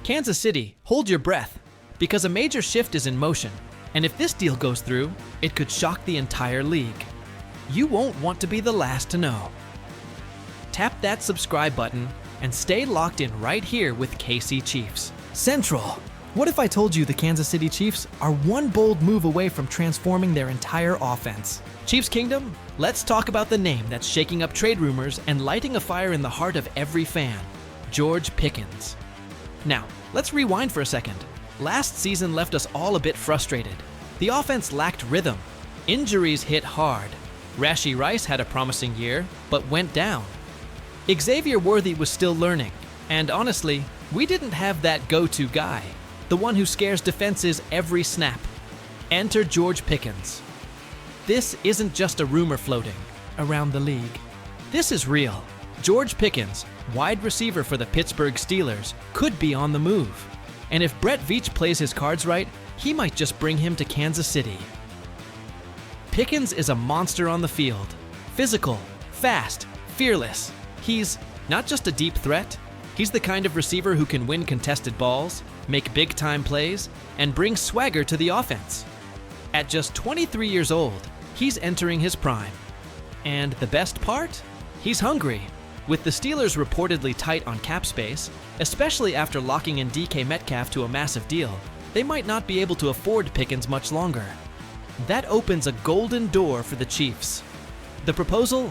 Kansas City, hold your breath, because a major shift is in motion, and if this deal goes through, it could shock the entire league. You won't want to be the last to know. Tap that subscribe button and stay locked in right here with KC Chiefs Central. What if I told you the Kansas City Chiefs are one bold move away from transforming their entire offense? Chiefs Kingdom, let's talk about the name that's shaking up trade rumors and lighting a fire in the heart of every fan, George Pickens. Now, let's rewind for a second. Last season left us all a bit frustrated. The offense lacked rhythm. Injuries hit hard. Rashee Rice had a promising year, but went down. Xavier Worthy was still learning, and honestly, we didn't have that go-to guy, the one who scares defenses every snap. Enter George Pickens. This isn't just a rumor floating around the league. This is real. George Pickens, wide receiver for the Pittsburgh Steelers, could be on the move. And if Brett Veach plays his cards right, he might just bring him to Kansas City. Pickens is a monster on the field. Physical, fast, fearless. He's not just a deep threat, he's the kind of receiver who can win contested balls, make big-time plays, and bring swagger to the offense. At just 23 years old, he's entering his prime. And the best part? He's hungry. With the Steelers reportedly tight on cap space, especially after locking in DK Metcalf to a massive deal, they might not be able to afford Pickens much longer. That opens a golden door for the Chiefs. The proposal?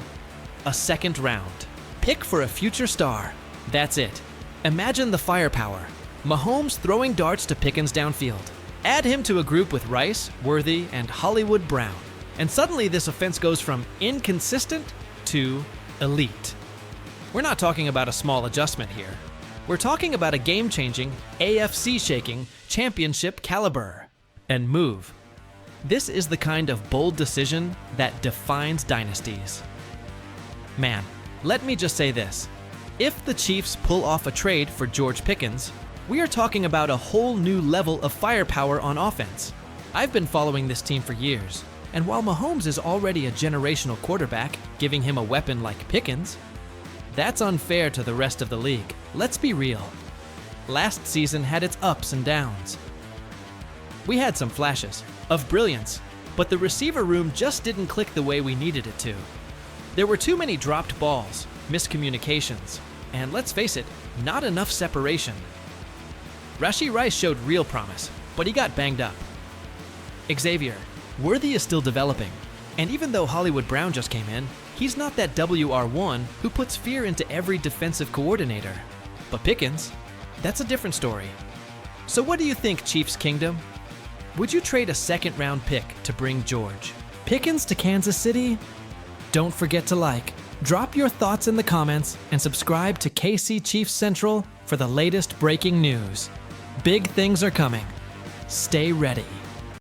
A second round. Pick for a future star. That's it. Imagine the firepower. Mahomes throwing darts to Pickens downfield. Add him to a group with Rice, Worthy, and Hollywood Brown. And suddenly this offense goes from inconsistent to elite. We're not talking about a small adjustment here. We're talking about a game-changing, AFC-shaking, championship caliber and move. This is the kind of bold decision that defines dynasties. Man, let me just say this. If the Chiefs pull off a trade for George Pickens, we are talking about a whole new level of firepower on offense. I've been following this team for years, and while Mahomes is already a generational quarterback, giving him a weapon like Pickens, that's unfair to the rest of the league. Let's be real. Last season had its ups and downs. We had some flashes of brilliance, but the receiver room just didn't click the way we needed it to. There were too many dropped balls, miscommunications, and let's face it, not enough separation. Rashee Rice showed real promise, but he got banged up. Xavier Worthy is still developing, and even though Hollywood Brown just came in, he's not that WR1 who puts fear into every defensive coordinator. But Pickens, that's a different story. So what do you think, Chiefs Kingdom? Would you trade a second-round pick to bring George Pickens to Kansas City? Don't forget to like, drop your thoughts in the comments, and subscribe to KC Chiefs Central for the latest breaking news. Big things are coming. Stay ready.